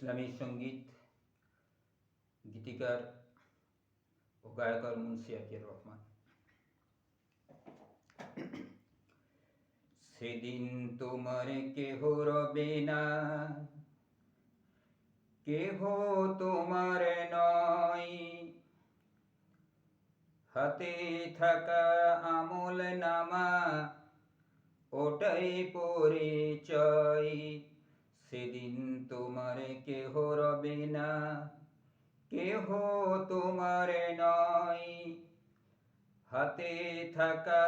ইসলামী সঙ্গীত গীতিকার ও গায়ক মুন্সি আকির রহমান। সেদিন তোমার কেহ রবে না, কেহ তোমার নয়, হাতে থাকা আমল নামা ওটাই পরিচয়। সেদিন তোমার কেহ রবে না, কেহ তোমার নয়, হাতে থাকা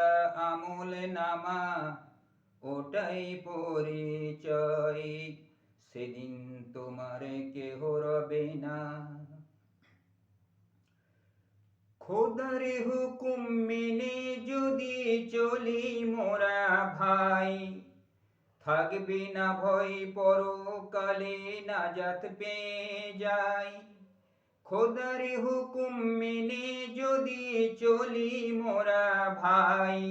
আমল নামা ওটাই পরিচয়। সেদিন তোমার কেহ রবে না। খোদার হুকুম মেনে যদি চলি মোরা ভাই, থাকবে না ভয় পরকালে নাজাত পেয়ে যাই। খোদার হুকুম মেনে যদি চলি মোরা ভাই,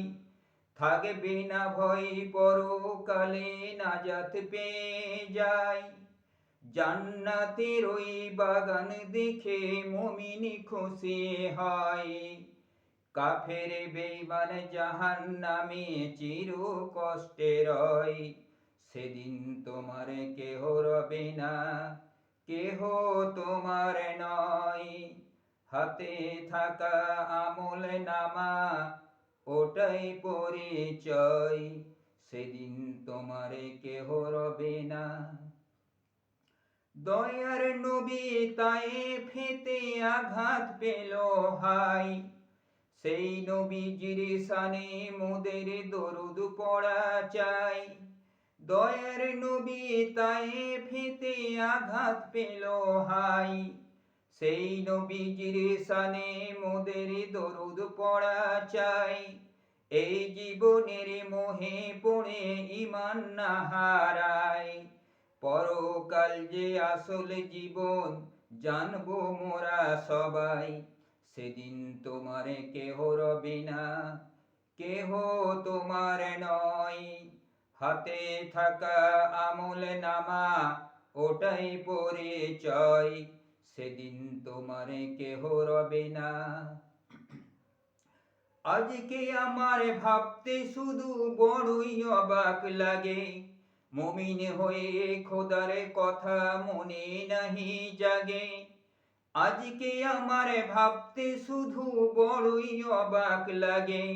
থাকবে না ভয় পরকালে নাজাত পেয়ে যাই। জান্নাতের ওই বাগান দেখে মুমিন খুশি হয়, কাফের বেঈমান জাহান্নামে চির কষ্টে রয়। সেদিন তোমার কেহ রবে না, কেহ তোমার নয়, হাতে থাকা আমল নামা ওটাই পরিচয়। সেদিন তোমার কেহ রবে না। দয়ার নবী তায়েফেতে আঘাত পেল হাই, সেই নবীজির শানে মোদের দরুদ পড়া চাই। দয়ার নবী তায়েফেতে আঘাত পেল হাই, সেই নবীজির শানে মোদের দরুদ পড়া চাই। এই জীবনের মোহে পড়ে ঈমান না হারাই, পরকাল যে আসল জীবন জানবো মোরা সবাই। সেদিন তোমার কেহ রবে না, কেহ তোমার নয়, হাতে থাকা আমল নামা ওটাই পরিচয়। সেদিন তোমার কেহ রবে না। আজকে আমার ভাবতে শুধু বড়ই অবাক লাগে, মুমিন হয়ে খোদার কথা মনে নাহি জাগে। আজকে আমার ভাবতে শুধু বড়ই অবাক লাগে,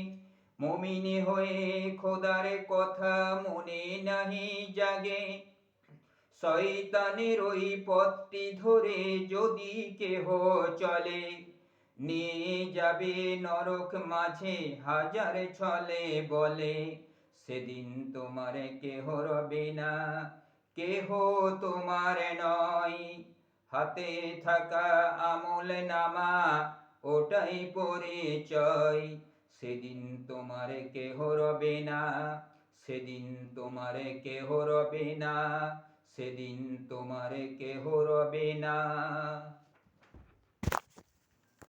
মুমিন হয়ে খোদার কথা মনে নাহি জাগে। শয়তানের ওই পথটি ধরে যদি কেহ চলে, নিয়ে যাবে নরক মাঝে হাজার ছলে বলে। সেদিন তোমার কেহ রবে না, কেহ তোমার নয়, হাতে থাকা আমল নামা ওটাই পরিচয়। সেদিন তোমার কেহ রবে না, সেদিন তোমার কেহ রবে না, সেদিন তোমার কেহ রবে না।